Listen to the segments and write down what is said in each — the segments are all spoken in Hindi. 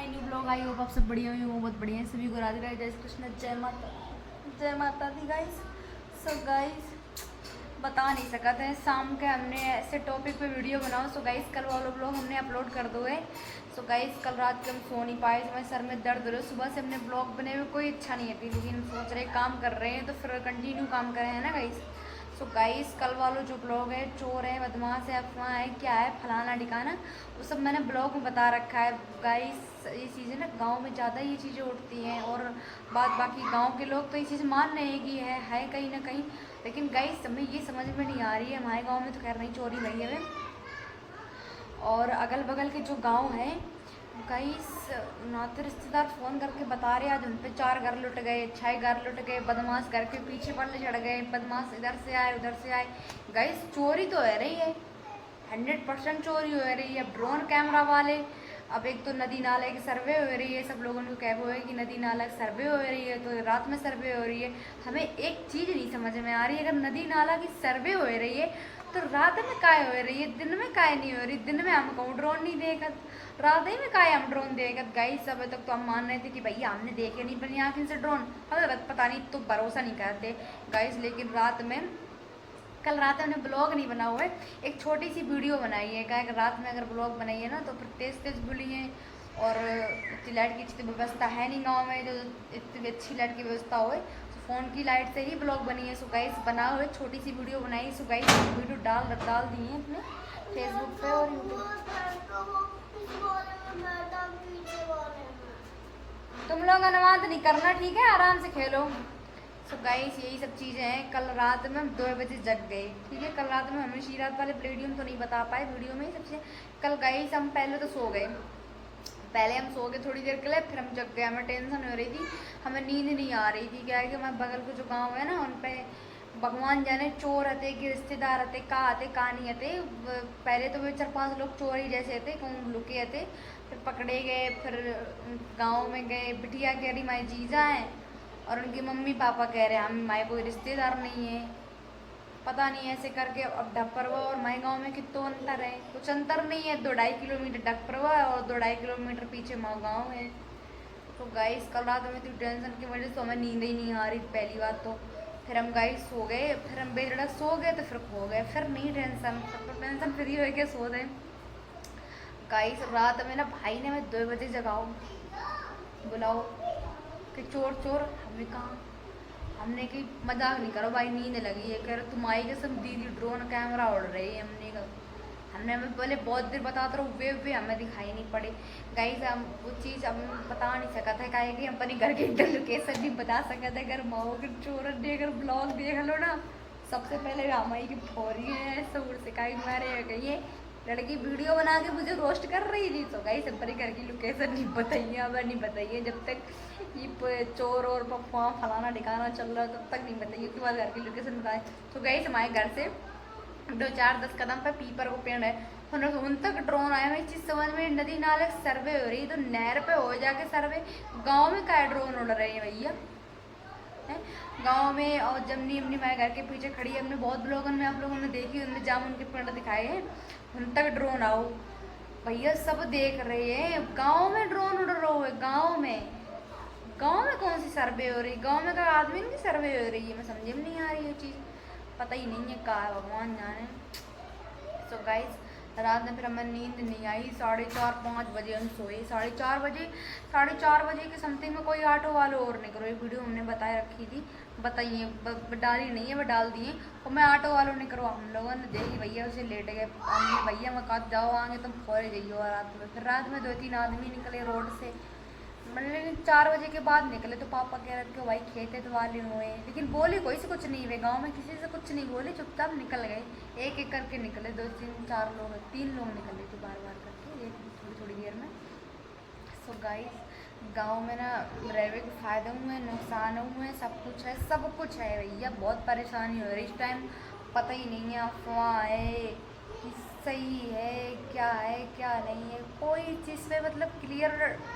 New blog. आई होप आप सब बढ़िया हुई हो, बहुत बढ़िया है। सभी को राधे राधे, जय श्री कृष्ण, जय माता दी गाइस। सो गाइस बता नहीं सका था शाम के हमने ऐसे टॉपिक पे वीडियो बनाओ। सो गाइस कल वाला ब्लॉग हमने अपलोड कर दो है। सो गाइस कल रात के हम सो नहीं पाए, हमारे सर में दर्द हो रहा है। सुबह से हमने ब्लॉग बने हुए कोई इच्छा नहीं थी, लेकिन हम सोच रहे काम कर रहे हैं तो फिर कंटिन्यू काम करें, है ना गाइस। सो गाइस कल वालों जो ब्लॉग है, चोर है, बदमाश है, अफवाह है, क्या है, फलाना ठिकाना, वो सब मैंने ब्लॉग में बता रखा है गाइस। ये चीज़ें ना गांव में ज़्यादा ये चीज़ें उठती हैं, और बाकी गांव के लोग तो ये चीज़ मान रहे हैं कि है कहीं ना कहीं, लेकिन गाइस हमें ये समझ में नहीं आ रही है। हमारे गांव में तो खैर नहीं चोरी भई है, और अगल बगल के जो गांव हैं गाइस, नाते रिश्तेदार फ़ोन करके बता रहे आज उन पे 4 घर लुट गए, 6 घर लुट गए, बदमाश घर के पीछे पड़ने चढ़ गए, बदमाश इधर से आए उधर से आए। गाइस चोरी तो हो रही है, 100% चोरी हो रही है। ड्रोन कैमरा वाले, अब एक तो नदी नाले की सर्वे हो रही है, सब लोगों को कह है कि नदी नाला की सर्वे हो रही है, तो रात में सर्वे हो रही है। हमें एक चीज़ नहीं समझ में आ रही है, अगर नदी नाला की सर्वे हो रही है तो रात में काय हो रही है, दिन में काय नहीं हो रही। दिन में हम कहूँ ड्रोन नहीं देखा, रात ही में काय हम ड्रोन देखा। गाइस अब तक तो हम मान रहे थे कि भैया हमने देखे नहीं बनी आँखों से ड्रोन, हमें पता नहीं, तो भरोसा नहीं करते गाइस। लेकिन रात में, कल रात में हमने ब्लॉग नहीं बना हुआ है, एक छोटी सी वीडियो बनाई है। क्या रात में अगर ब्लॉग बनाई है ना तो फिर तेज़ तेज़ बोली है, और इतनी लाइट की इतनी व्यवस्था है नहीं गाँव में जो इतनी अच्छी लाइट की व्यवस्था हो। फ़ोन की लाइट से ही ब्लॉग बनी है। सो गाइस बना हुआ है, छोटी सी वीडियो बनाई। सो गाइस वीडियो डाल दी है अपने फेसबुक पे और तुम लोग अनुवाद नहीं करना, ठीक है, आराम से खेलो। सो गाइस यही सब चीज़ें हैं। कल रात में हम 2 बजे जग गए, ठीक है। कल रात में हमें शीरात वाले प्लेडियम तो नहीं बता पाए वीडियो में सबसे। कल गाइस हम पहले तो सो गए, पहले हम सो गए थोड़ी देर के लिए, फिर हम जग गए। हमें टेंशन हो रही थी, हमें नींद नहीं आ रही थी। क्या है कि हमारे बगल के जो गांव है ना, उन पे भगवान जाने चोर हते कि रिश्तेदार हते, का आते का नहीं हते। पहले तो वे 4-5 लोग चोरी जैसे थे, कहूँ लुके थे, फिर पकड़े गए। फिर गाँव में गए, बिटिया कह रही माई जीजा हैं, और उनके मम्मी पापा कह रहे हैं हम माए कोई रिश्तेदार नहीं है। पता नहीं ऐसे करके अब डकपरवा और माई गाँव में कितना अंतर है, कुछ अंतर नहीं है। 2-2.5 किलोमीटर डकपरवा है और 2-2.5 किलोमीटर पीछे माँ गाँव है। तो गाइस कल रात में इतनी टेंशन की वजह से हमें नींद ही नहीं आ रही पहली बात तो। फिर हम गाइस सो गए, फिर हम बेधड़क सो गए, तो फिर खो गए, फिर नहीं टेंशन, फिर तो टेंशन फ्री हो के सो गए। गाइस रात में ना भाई ने हमें 2 बजे जगाओ, बुलाओ कि चोर चोर। हमने कहा, हमने कि मजाक नहीं करो भाई, नींद लगी है। कह रहे तुम आई कसम दीदी ड्रोन कैमरा उड़ रही है। हमने हमें पहले बहुत देर बताते रहो, वे हमें दिखाई नहीं पड़े। गाइस हम वो चीज़ हम बता नहीं सका था, क्या कि हम अपने घर के लोकेशन नहीं बता सका था। अगर माओ के चोर ने अगर ब्लॉग देख लो ना, सबसे पहले हमारी की फोरी है सूर से का मारे गई लड़की वीडियो बना के मुझे रोस्ट कर रही थी। तो गाइस अपने घर की लोकेशन नहीं बताइए, अब नहीं बताइए जब तक ये चोर और पप्पा फलाना ठिकाना चल रहा है, तब तक नहीं बताइए, उसके बाद घर की लोकेशन बताए। तो गाइस हमारे घर से 2-4-10 कदम पर पीपर को पेड़ है, उन तक ड्रोन आया। मैं चीज़ समझ में, नदी नाले सर्वे हो रही तो नहर पे हो जाके सर्वे, गाँव में क्या ड्रोन उड़ रहे हैं भैया है गाँव में। और जमनी अपनी माए घर के पीछे खड़ी है, हमने बहुत लोगों में आप लोगों ने देखी, उनमें जामुन के पेड़ दिखाए हैं, उन तक ड्रोन आओ भैया, सब देख रहे हैं। गाँव में ड्रोन उड़ रहा है, गाँव में कौन सी सर्वे हो रही, गाँव में का आदमी की सर्वे हो रही है, मैं समझ में नहीं आ रही है चीज़, पता ही नहीं है कहाँ भगवान जाने। सो गाइस रात में फिर हमें नींद नहीं आई, 4:30-5 बजे हम सोए। 4:30 बजे के समथिंग में कोई ऑटो वाले और निकलो, ये वीडियो हमने बताए रखी थी, बताइए डाली नहीं है, वो डाल दिए। और मैं ऑटो वालों ने करवा, हम लोगों ने देखी भैया उसे लेट गए, हमने भैया मैं कहा जाओ आगे तुम फोरे जाइए। और रात में फिर रात में 2-3 आदमी निकले रोड से, मतलब 4 बजे के बाद निकले। तो पापा कह रहे थे भाई खेते तो वाले हुए, लेकिन बोले कोई से कुछ नहीं हुए, गांव में किसी से कुछ नहीं बोले, चुपचाप निकल गए। एक एक करके निकले, 2-3-4 लोग, 3 लोग निकले थे बार बार करके, एक थोड़ी थोड़ी देर में। सो गाइस गांव में ना रहने के फ़ायदे हुए, नुकसान हुए, सब कुछ है भैया। बहुत परेशानी हो रही इस टाइम, पता ही नहीं है अफवाह है कि सही है क्या नहीं है, कोई चीज़ पे मतलब क्लियर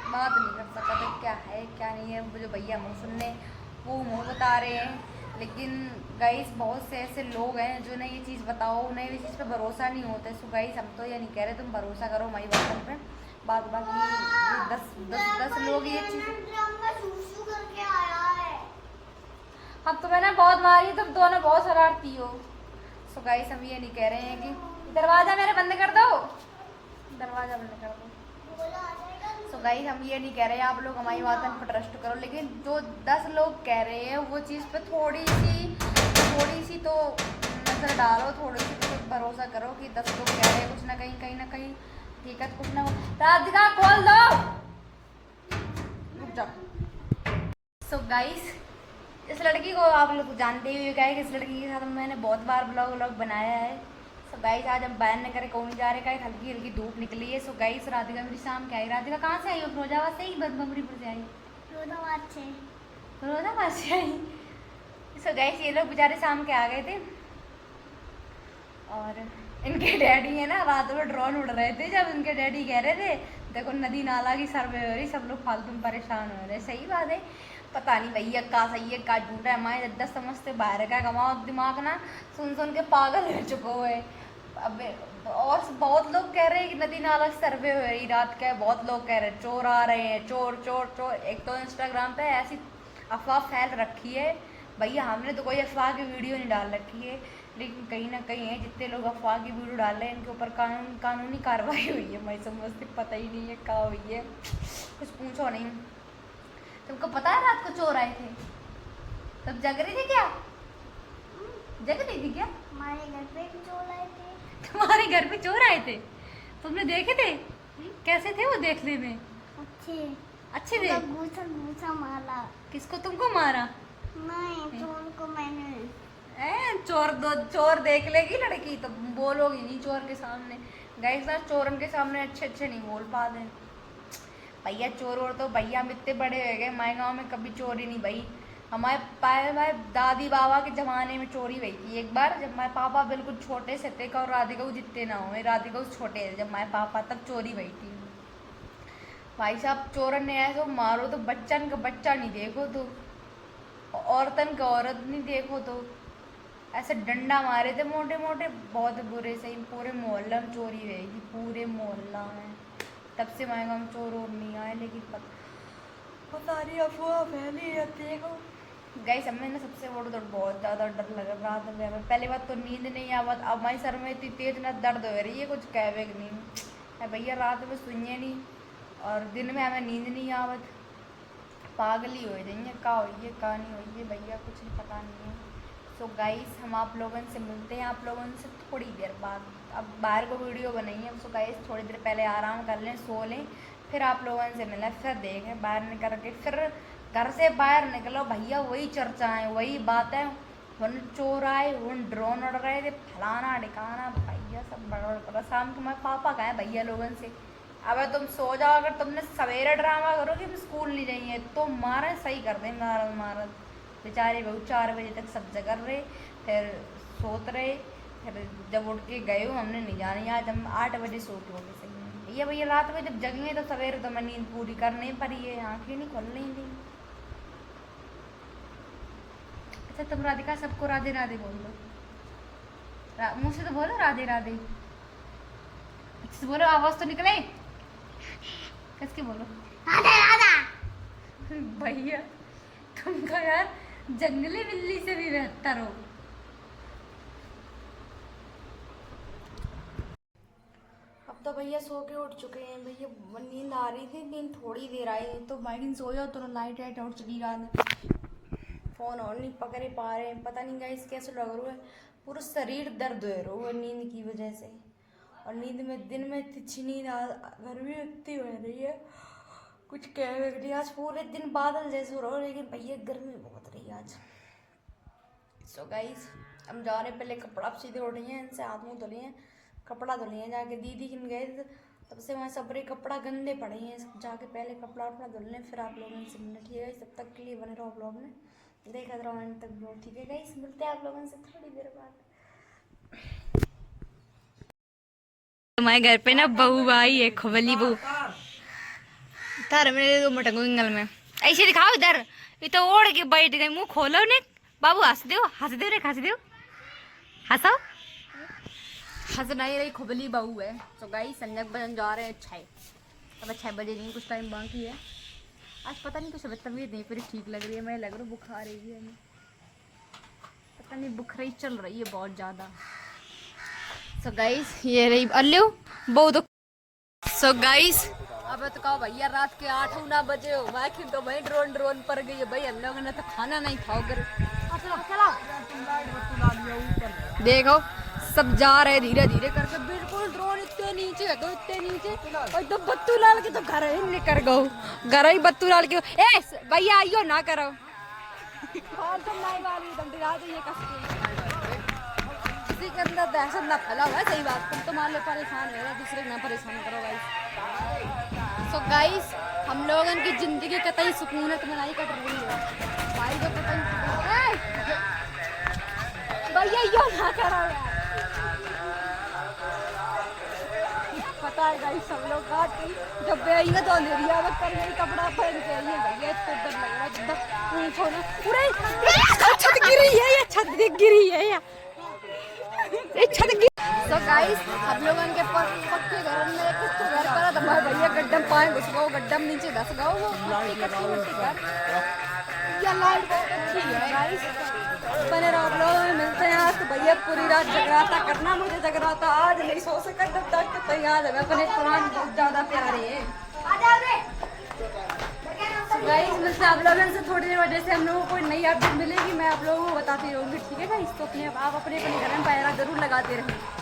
बात नहीं कर सकता था क्या है क्या नहीं है। जो भैया मुँह सुनने वो मुँह बता रहे हैं, लेकिन गाइस बहुत से ऐसे लोग हैं जो नहीं ये चीज़ बताओ, उन्हें ये चीज़ पे भरोसा नहीं होता है। सो गाइस हम तो ये नहीं कह रहे तुम भरोसा करो हमारी बातों पे, बाकी दस लोग ये चीज अब तो मैंने बहुत मारी, तुम दोनों बहुत शरारती हो। सो गाइस हम ये नहीं कह रहे हैं कि दरवाजा मेरे बंद कर दो, दरवाजा बंद कर दो। सो गाइस हम ये नहीं कह रहे हैं आप लोग हमारी बात पर ट्रस्ट करो, लेकिन जो 10 लोग कह रहे हैं वो चीज़ पे थोड़ी सी तो नजर डालो, थोड़ी सी तो भरोसा करो कि 10 लोग कह रहे हैं कुछ ना कहीं ना कहीं हकीकत कुछ ना। राधिका खोल दो, रुक जाओ। सो गाइस इस लड़की को आप लोग जानते ही क्या है कि इस लड़की के साथ मैंने बहुत बार व्लॉग बनाया है। सो गाइस आज हम बैन न करे कौन जा रहे हैं, हल्की हल्की धूप निकली है। सो गाइस राधिका मेरी शाम क्या आई, राधिका कहाँ से आई हो? फिरोजाबाद से ही बमरीपुर से आई? फिरोजाबाद से आई। सो गाइस ये लोग बेचारे शाम के आ गए थे और इनके डैडी है ना रात में ड्रोन उड़ रहे थे, जब इनके डैडी कह रहे थे देखो नदी नाला की सर्वे हो रही, सब लोग फालतू में परेशान हो रहे। सही बात है, पता नहीं भैया का सही है का झूठा है, हमारे 10 समझते बाहर का कमाओ दिमाग ना सुन के पागल हो चुको है। अब और बहुत लोग कह रहे हैं कि नदी नाला सर्वे हो रही रात का, बहुत लोग कह रहे हैं चोर आ रहे हैं, चोर चोर चोर। एक तो इंस्टाग्राम पे ऐसी अफवाह फैल रखी है, भैया हमने तो कोई अफवाह की वीडियो नहीं डाल रखी है, लेकिन कहीं ना कहीं है जितने लोग अफवाह की वीडियो डाल रहे हैं इनके ऊपर कानूनी कार्रवाई हुई है। मैं समझती पता ही नहीं है क्या हुई है, कुछ पूछो नहीं। तुमको पता है रात को चोर आए थे? तब जग रही थी क्या? जग रही थी क्या? हमारे घर पे चोर आए थे। तुम्हारे घर पे चोर आए थे? तुमने देखे थे? कैसे थे वो देखने में? अच्छे थे। घूसा मारा। किसको? तुमको मारा? नहीं चोर को मैंने। चोर देख लेगी लड़की तो बोलोगी नहीं चोर के सामने। गाइस ना चोरन के सामने अच्छे नहीं बोल पाते भैया। चोर और तो भैया हम इतने बड़े हो गए, हमारे गाँव में कभी चोरी नहीं भाई। हमारे दादी बाबा के ज़माने में चोरी हुई थी एक बार, जब हमारे पापा बिल्कुल छोटे से थे और राधिका जितने ना हुए, राधिका छोटे थे जब हमारे पापा, तब चोरी हुई थी भाई साहब। चोरन ने ऐसा मारो तो बच्चन का बच्चा नहीं देखो तो, औरतन का औरत नहीं देखो तो, ऐसे डंडा मारे थे मोटे मोटे, बहुत बुरे से। पूरे मोहल्ला में चोरी हुई थी, पूरे मोहल्ला में। तब से हमारे गाँव में चोर और नहीं आए, लेकिन पता नहीं अफवाह फैली रहती है। गाइस हमें ना सबसे बड़ा तो बहुत ज़्यादा डर लगा रात में। पहली बात तो नींद नहीं आवत, अब हमारे सर में इतनी तेज ना दर्द हो रही है कुछ कहवे नहीं है भैया। रात में सुनिए नहीं और दिन में हमें नींद नहीं आवत, पागली हो रही है। का हुई है का नहीं हुई है भैया कुछ नहीं पता नहीं है। सो गाइस हम आप लोगों से मिलते हैं आप लोगों से थोड़ी देर बाद। अब बाहर को वीडियो बनाई है। सो गाइस थोड़ी देर पहले आराम कर लें, सो लें, फिर आप लोगों से मिलें, फिर देखें बाहर निकल के। फिर घर से बाहर निकलो भैया, वही चर्चाएं वही बातें, वन चोर आए, वन ड्रोन उड़ रहे थे, फलाना ढिकाना भैया सब बड़ा। शाम को मैं पापा कहें भैया लोगों से अब तुम सो जाओ, अगर तुमने सवेरे ड्रामा करोगे हम स्कूल नहीं जाइए तो मारे सही कर देंगे मारत। बेचारे बहु 4 बजे तक सब जग रहे, फिर सोत रहे, फिर जब उठ के गए हो हमने नहीं जानी, आज हम 8 बजे सोते होंगे सही में। भैया रात में जब जगेंगे तो सवेरे तो मैं नींद पूरी करनी पड़ी है, आँखें नहीं खुल रही थी। अच्छा तुम राधिका सबको राधे राधे बोल दो, मुँह से तो बोलो राधे राधे, अच्छे बोलो, आवाज़ तो निकले। किसकी बोलो? राधा राधा। भैया तुमका यार जंगली बिल्ली से भी बेहतर हो। अब तो भैया सो के उठ चुके हैं भैया, नींद आ रही थी, नींद थोड़ी देर आई तो भाई सो जाओ तो लाइट उठ चुकी रात। फ़ोन और नहीं पकड़े पा रहे हैं, पता नहीं गाइस कैसे लग रहा है, पूरा शरीर दर्द हो रहा है नींद की वजह से। और नींद में दिन में इतनी नींद गर्मी इतनी हो रही है कुछ कह नहीं। आज पूरे दिन बादल जैसे हो रहा है, लेकिन भैया गर्मी बहुत रही है आज। सो गाइस हम जा रहे, पहले कपड़ा सीधे उठे हैं, इनसे हाथ मुँह धुले हैं, कपड़ा धुले हैं जाके। दीदी किन गए थे तब से वहाँ सब कपड़ा गंदे पड़े हैं, जाके पहले कपड़ा अपना धुल लें, फिर आप लोगों से मिलना। ठीक है तब तक के लिए बने रहो ब्लॉग में, देखा रहो अंत तक ब्लॉग। ठीक है गाइस मिलते हैं आप लोगों से थोड़ी देर बाद। हमारे घर पे ना बहू आई है, खबली बहू तार मेरे मटको इंगल में ऐसे दिखाओ इधर, ये तो ओढ़ के बैठ गई, मुंह खोलो ने बाबू, हंस दो रे, हंसो, हंस नहीं रही, खुबली बहू है। तो गाइस संजय बजन जा रहे हैं, अच्छा है अब 6 बजे नहीं, कुछ टाइम बाकी है। आज पता नहीं कुछ तबीयत नहीं फिर ठीक लग रही है, मैं लग रहा बुखार है हमें, पता नहीं बुखारी चल रही है बहुत ज़्यादा। सो गाइस ये रही अल्लू बहुत। सो गाइस अब तो कहो भैया रात के 8-9 बजे हो, मैं कि तो भाई ड्रोन पर गई है भाई, हम लोगों ने तो खाना नहीं खाओ कर। देखो सब जा रहे धीरे धीरे करके, बिल्कुल ड्रोन इतने नीचे है, इतने नीचे, और तो बत्तू लाल के तो घर ही निकल गो, घर ही बत्तू लाल के। ए भैया आइयो ना करो और तुम नहीं वाली तुम डरा दो ये किसी के अंदर दहशत ना फैला हुआ है। सही बात, तुम तो मान लो परेशान हो रहे, दूसरे को ना परेशान करो गाइस। सो गाइस हम लोगों की जिंदगी कतई सुकूनत में नहीं कट रही है भाई, जो कतई भैया यो ना करो यार। पता है गाइस सब लोग काटी जब भी आई ना तो अंधेरिया वक्त कर गई, कपड़ा पहन के आई है भैया, इसको डर लग रहा है जितना छोड़ना पूरे छत गिरी है, ये छत गिरी है ये छत गिरी। तो गाइस हम लोगों के पक्के घर में कुछ घर पर तो भाई भैया गड्ढम पाए घुस गओ, गड्ढम नीचे धस गओ, वो कच्ची घर या लाइट बहुत अच्छी है गाइस। बने रहो आप लोग, मिलते हैं आज तो भैया पूरी रात जगराता करना, मुझे जगराता आज नहीं सो सका तब तक तो याद है अपने पुराने बहुत ज्यादा प्यारे हैं। गाइस मिलते हैं आप लोगों से थोड़ी देर वजह से हम लोगों को नई अपडेट मिलेगी, मैं आप लोगों को बताती रहूँगी, ठीक है गाइस। तो अपने आप अपने घर में पैरा जरूर लगाते रहें।